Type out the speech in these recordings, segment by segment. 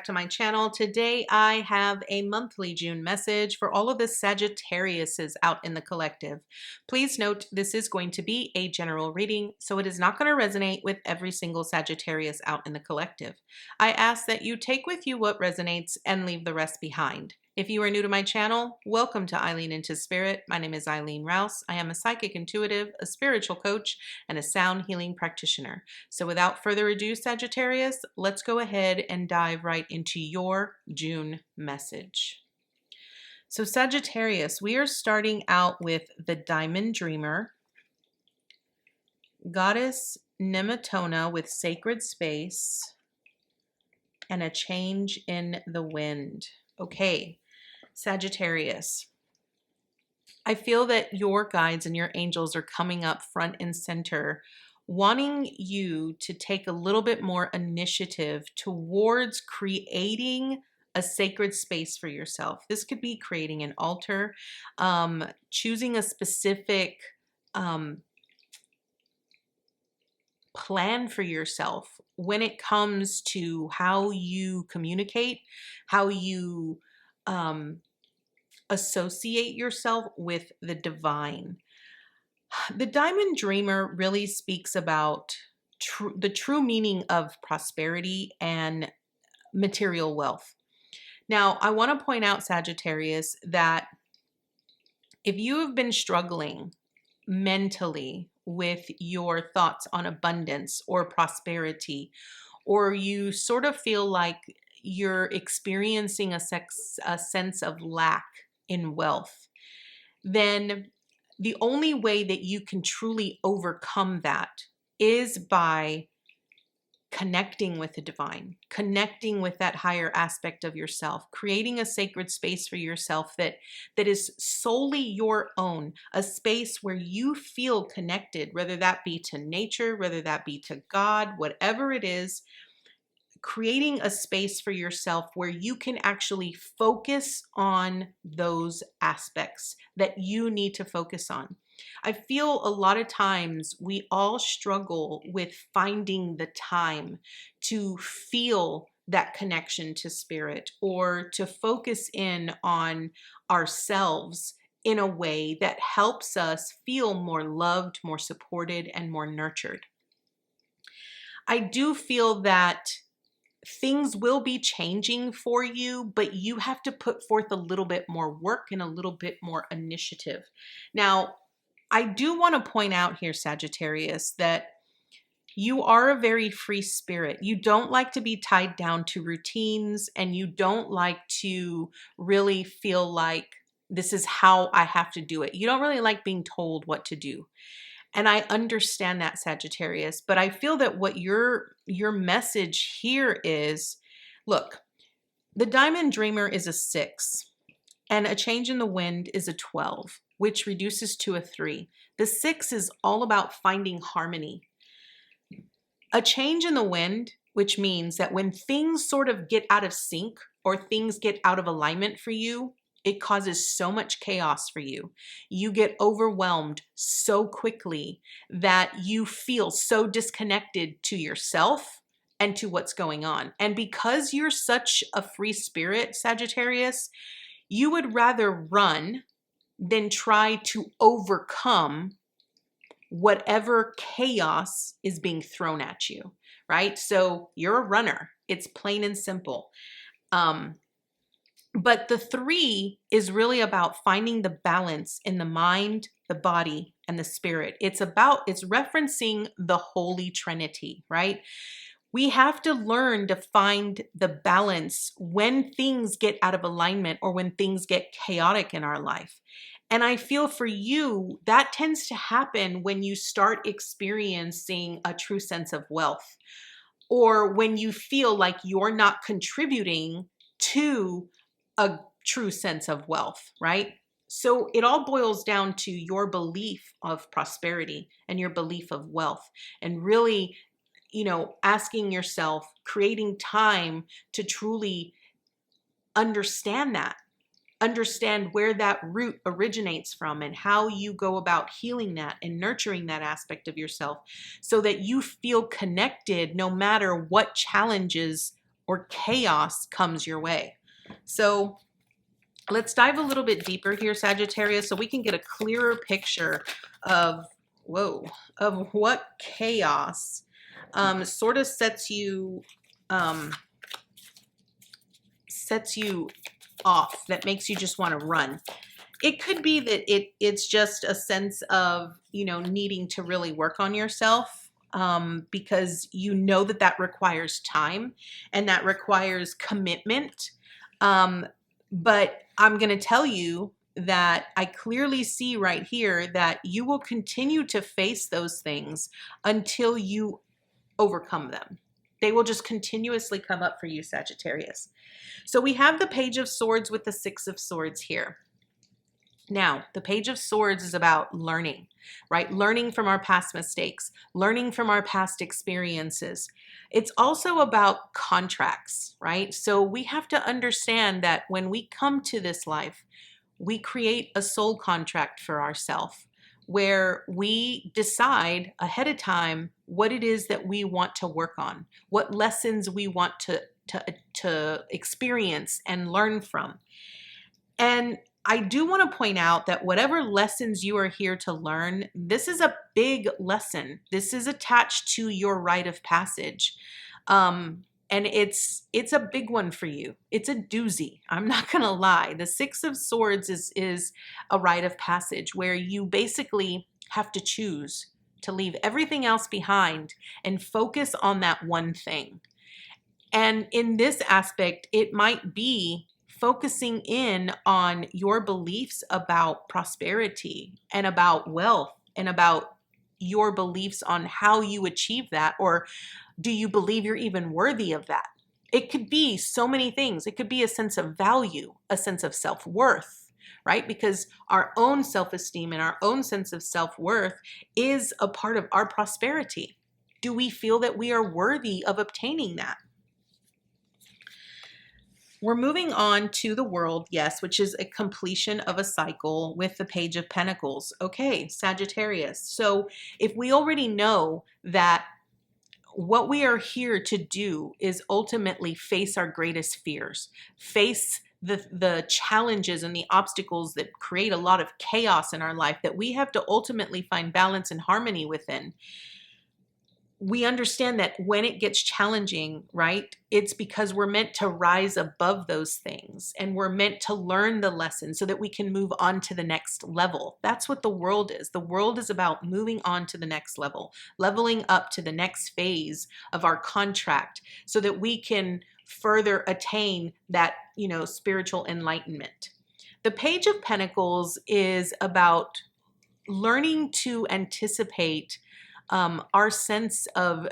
back to my channel. Today I have a monthly June message for all of the Sagittariuses out in the collective. Please note this is going to be a general reading, so it is not going to resonate with every single Sagittarius out in the collective. I ask that you take with you what resonates and leave the rest behind. If you are new to my channel, welcome to Eileen Into Spirit. My name is Eileen Rouse. I am a psychic intuitive, a spiritual coach, and a sound healing practitioner. So without further ado, Sagittarius, let's go ahead and dive right into your June message. So Sagittarius, we are starting out with the Diamond Dreamer, Goddess Nemetona with Sacred Space, and a Change in the Wind. Okay, Sagittarius, I feel that your guides and your angels are coming up front and center, wanting you to take a little bit more initiative towards creating a sacred space for yourself. This could be creating an altar, choosing a specific plan for yourself when it comes to how you communicate, how you associate yourself with the divine. The Diamond Dreamer really speaks about the true meaning of prosperity and material wealth. Now, I want to point out, Sagittarius, that if you have been struggling mentally with your thoughts on abundance or prosperity, or you sort of feel like you're experiencing a sense of lack in wealth, then the only way that you can truly overcome that is by connecting with the divine, connecting with that higher aspect of yourself, creating a sacred space for yourself that is solely your own, a space where you feel connected, whether that be to nature, whether that be to God, whatever it is. Creating a space for yourself where you can actually focus on those aspects that you need to focus on. I feel a lot of times we all struggle with finding the time to feel that connection to spirit or to focus in on ourselves in a way that helps us feel more loved, more supported, and more nurtured. I do feel that things will be changing for you, but you have to put forth a little bit more work and a little bit more initiative. Now, I do want to point out here, Sagittarius, that you are a very free spirit. You don't like to be tied down to routines, and you don't like to really feel like this is how I have to do it. You don't really like being told what to do. And I understand that, Sagittarius, but I feel that what your message here is, look, the Diamond Dreamer is a 6 and a Change in the Wind is a 12, which reduces to a 3. The 6 is all about finding harmony. A change in the wind, which means that when things sort of get out of sync or things get out of alignment for you, it causes so much chaos for you. You get overwhelmed so quickly that you feel so disconnected to yourself and to what's going on. And because you're such a free spirit, Sagittarius, you would rather run than try to overcome whatever chaos is being thrown at you, right? So you're a runner. It's plain and simple. But the 3 is really about finding the balance in the mind, the body, and the spirit. It's referencing the Holy Trinity, right? We have to learn to find the balance when things get out of alignment or when things get chaotic in our life. And I feel for you, that tends to happen when you start experiencing a true sense of wealth, or when you feel like you're not contributing to a true sense of wealth, right? So it all boils down to your belief of prosperity and your belief of wealth, and really, asking yourself, creating time to truly understand that, understand where that root originates from and how you go about healing that and nurturing that aspect of yourself so that you feel connected no matter what challenges or chaos comes your way. So let's dive a little bit deeper here, Sagittarius, so we can get a clearer picture of, of what chaos sort of sets you off, that makes you just want to run. It could be that it's just a sense of, needing to really work on yourself, because you know that requires time and that requires commitment. But I'm going to tell you that I clearly see right here that you will continue to face those things until you overcome them. They will just continuously come up for you, Sagittarius. So we have the Page of Swords with the Six of Swords here. Now, the Page of Swords is about learning, right? Learning from our past mistakes, learning from our past experiences. It's also about contracts, right? So we have to understand that when we come to this life, we create a soul contract for ourselves where we decide ahead of time what it is that we want to work on, what lessons we want to experience and learn from. And I do want to point out that whatever lessons you are here to learn, this is a big lesson. This is attached to your rite of passage. And it's a big one for you. It's a doozy. I'm not going to lie. The Six of Swords is a rite of passage where you basically have to choose to leave everything else behind and focus on that one thing. And in this aspect, it might be focusing in on your beliefs about prosperity and about wealth and about your beliefs on how you achieve that, or do you believe you're even worthy of that? It could be so many things. It could be a sense of value, a sense of self-worth, right? Because our own self-esteem and our own sense of self-worth is a part of our prosperity. Do we feel that we are worthy of obtaining that? We're moving on to the World, yes, which is a completion of a cycle with the Page of Pentacles. Okay, Sagittarius. So if we already know that what we are here to do is ultimately face our greatest fears, face the challenges and the obstacles that create a lot of chaos in our life that we have to ultimately find balance and harmony within. We understand that when it gets challenging, right, it's because we're meant to rise above those things and we're meant to learn the lesson so that we can move on to the next level. That's what the world is. The world is about moving on to the next level, leveling up to the next phase of our contract so that we can further attain that, spiritual enlightenment. The Page of Pentacles is about learning to anticipate our sense of,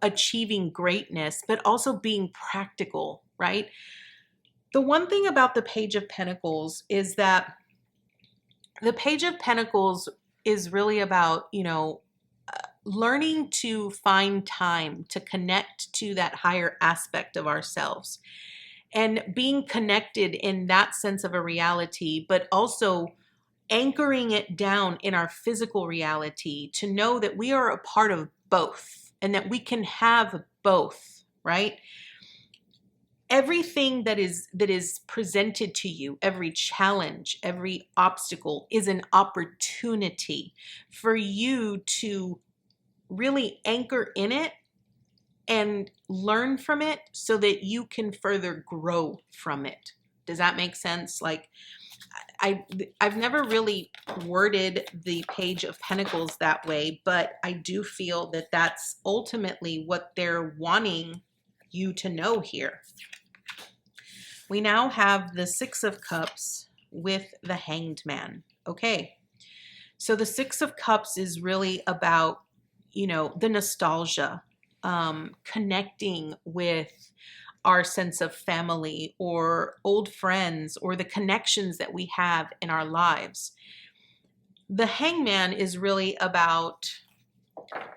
achieving greatness, but also being practical, right? The one thing about the Page of Pentacles is that the Page of Pentacles is really about, learning to find time to connect to that higher aspect of ourselves and being connected in that sense of a reality, but also anchoring it down in our physical reality to know that we are a part of both and that we can have both, right? Everything that is presented to you, every challenge, every obstacle is an opportunity for you to really anchor in it and learn from it so that you can further grow from it. Does that make sense? Like, I've never really worded the Page of Pentacles that way, but I do feel that that's ultimately what they're wanting you to know here. We now have the Six of Cups with the Hanged Man. Okay, so the Six of Cups is really about, the nostalgia, connecting with our sense of family or old friends or the connections that we have in our lives. The Hangman is really about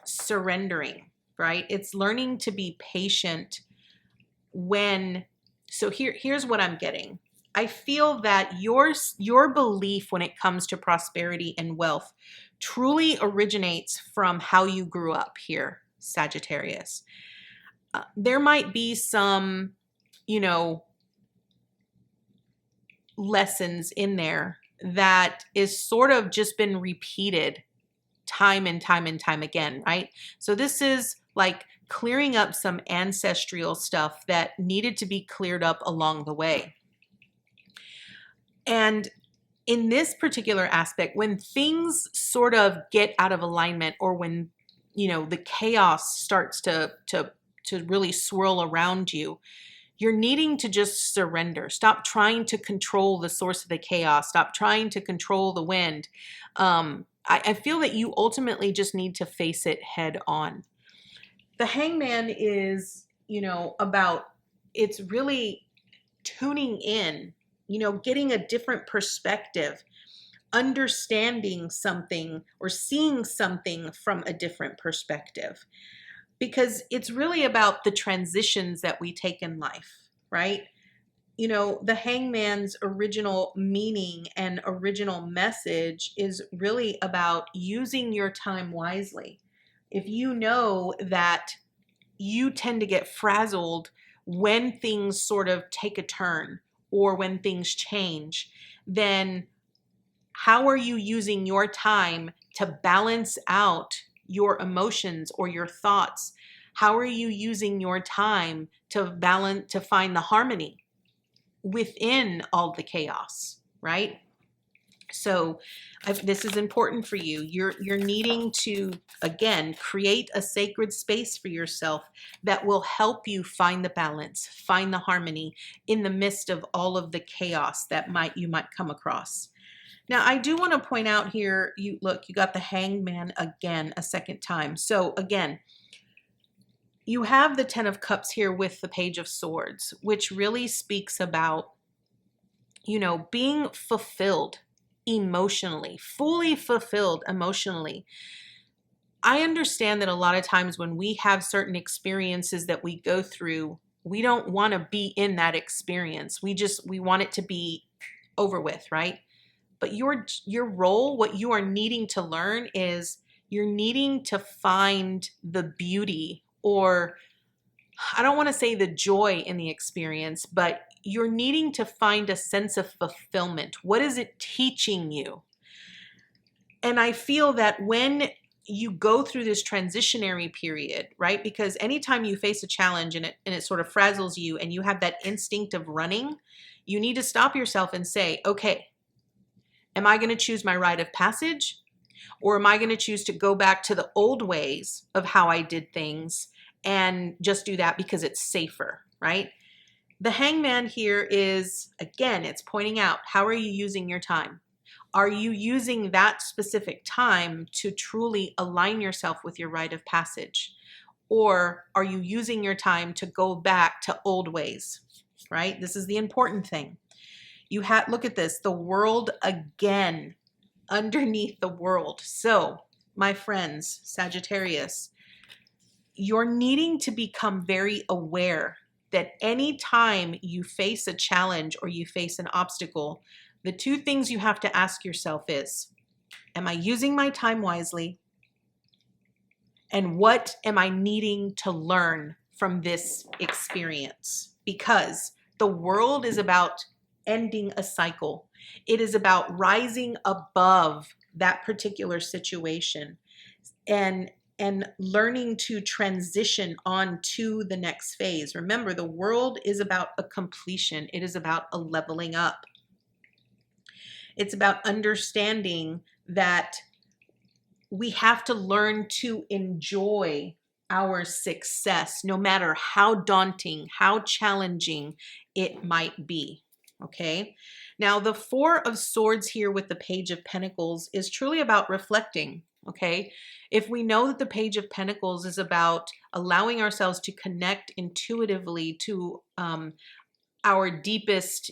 surrendering, right? It's learning to be patient here's what I'm getting. I feel that your belief when it comes to prosperity and wealth truly originates from how you grew up here, Sagittarius. there might be some, you know, lessons in there that is sort of just been repeated time and time and time again, right? So this is like clearing up some ancestral stuff that needed to be cleared up along the way. And in this particular aspect, when things sort of get out of alignment, or when, you know, the chaos starts to really swirl around you, you're needing to just surrender. Stop trying to control the source of the chaos. Stop trying to control the wind. I feel that you ultimately just need to face it head on. The Hangman is, you know, it's really tuning in, you know, getting a different perspective, understanding something or seeing something from a different perspective. Because it's really about the transitions that we take in life, right? You know, the Hangman's original meaning and original message is really about using your time wisely. If you know that you tend to get frazzled when things sort of take a turn or when things change, then how are you using your time to balance out your emotions or your thoughts? How are you using your time to find the harmony within all the chaos, right? So this is important for you. You're needing to, again, create a sacred space for yourself that will help you find the balance, find the harmony in the midst of all of the chaos that you might come across. Now, I do want to point out here, you got the Hangman again a second time. So again, you have the Ten of Cups here with the Page of Swords, which really speaks about, you know, being fulfilled emotionally, fully fulfilled emotionally. I understand that a lot of times when we have certain experiences that we go through, we don't want to be in that experience. We want it to be over with, right? But your role, what you are needing to learn is you're needing to find the beauty, or I don't want to say the joy in the experience, but you're needing to find a sense of fulfillment. What is it teaching you? And I feel that when you go through this transitionary period, right? Because anytime you face a challenge and it sort of frazzles you and you have that instinct of running, you need to stop yourself and say, okay, am I going to choose my rite of passage? Or am I going to choose to go back to the old ways of how I did things and just do that because it's safer, right? The Hangman here is, again, it's pointing out, how are you using your time? Are you using that specific time to truly align yourself with your rite of passage? Or are you using your time to go back to old ways, right? This is the important thing. Look at this, the world again, underneath the world. So, my friends, Sagittarius, you're needing to become very aware that any time you face a challenge or you face an obstacle, the two things you have to ask yourself is, am I using my time wisely? And what am I needing to learn from this experience? Because the world is about ending a cycle. It is about rising above that particular situation and learning to transition on to the next phase. Remember, the world is about a completion. It is about a leveling up. It's about understanding that we have to learn to enjoy our success, no matter how daunting, how challenging it might be. Okay. Now, the Four of Swords here with the Page of Pentacles is truly about reflecting. Okay. If we know that the Page of Pentacles is about allowing ourselves to connect intuitively to our deepest,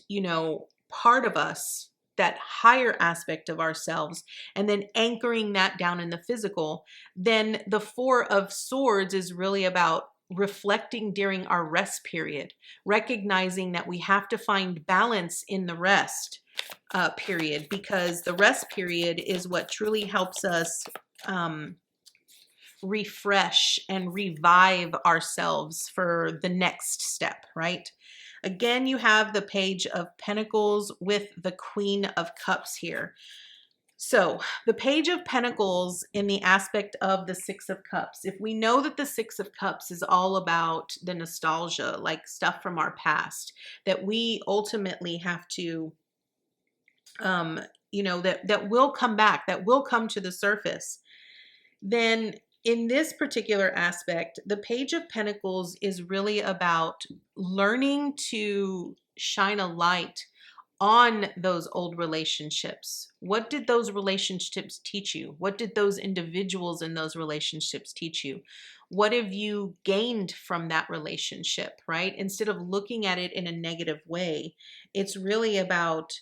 part of us, that higher aspect of ourselves, and then anchoring that down in the physical, then the Four of Swords is really about reflecting during our rest period, recognizing that we have to find balance in the rest period, because the rest period is what truly helps us refresh and revive ourselves for the next step, right? Again, you have the Page of Pentacles with the Queen of Cups here. So the Page of Pentacles in the aspect of the Six of Cups, if we know that the Six of Cups is all about the nostalgia, like stuff from our past, that we ultimately have to, that will come back, that will come to the surface, then in this particular aspect, the Page of Pentacles is really about learning to shine a light on those old relationships. What did those relationships teach you? What did those individuals in those relationships teach you? What have you gained from that relationship, right? Instead of looking at it in a negative way, it's really about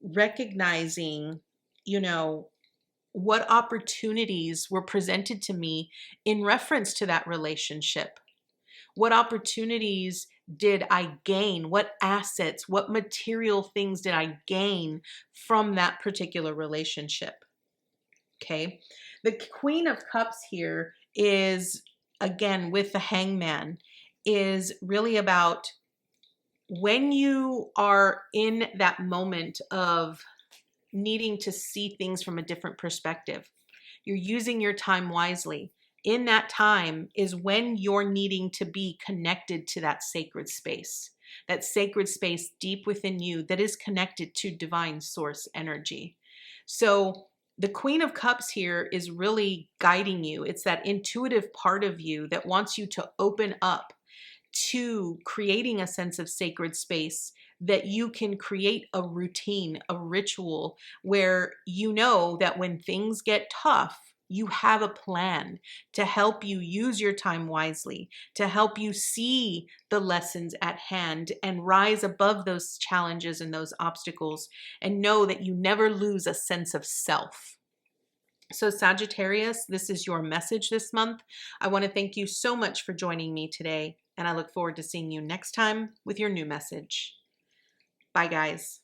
recognizing, what opportunities were presented to me in reference to that relationship. What opportunities did I gain? What assets, what material things did I gain from that particular relationship? Okay. The Queen of Cups here is, again, with the Hangman, is really about when you are in that moment of needing to see things from a different perspective. You're using your time wisely. In that time is when you're needing to be connected to that sacred space deep within you that is connected to divine source energy. So the Queen of Cups here is really guiding you. It's that intuitive part of you that wants you to open up to creating a sense of sacred space, that you can create a routine, a ritual where you know that when things get tough, you have a plan to help you use your time wisely, to help you see the lessons at hand and rise above those challenges and those obstacles, and know that you never lose a sense of self. So Sagittarius, this is your message this month. I want to thank you so much for joining me today, and I look forward to seeing you next time with your new message. Bye, guys.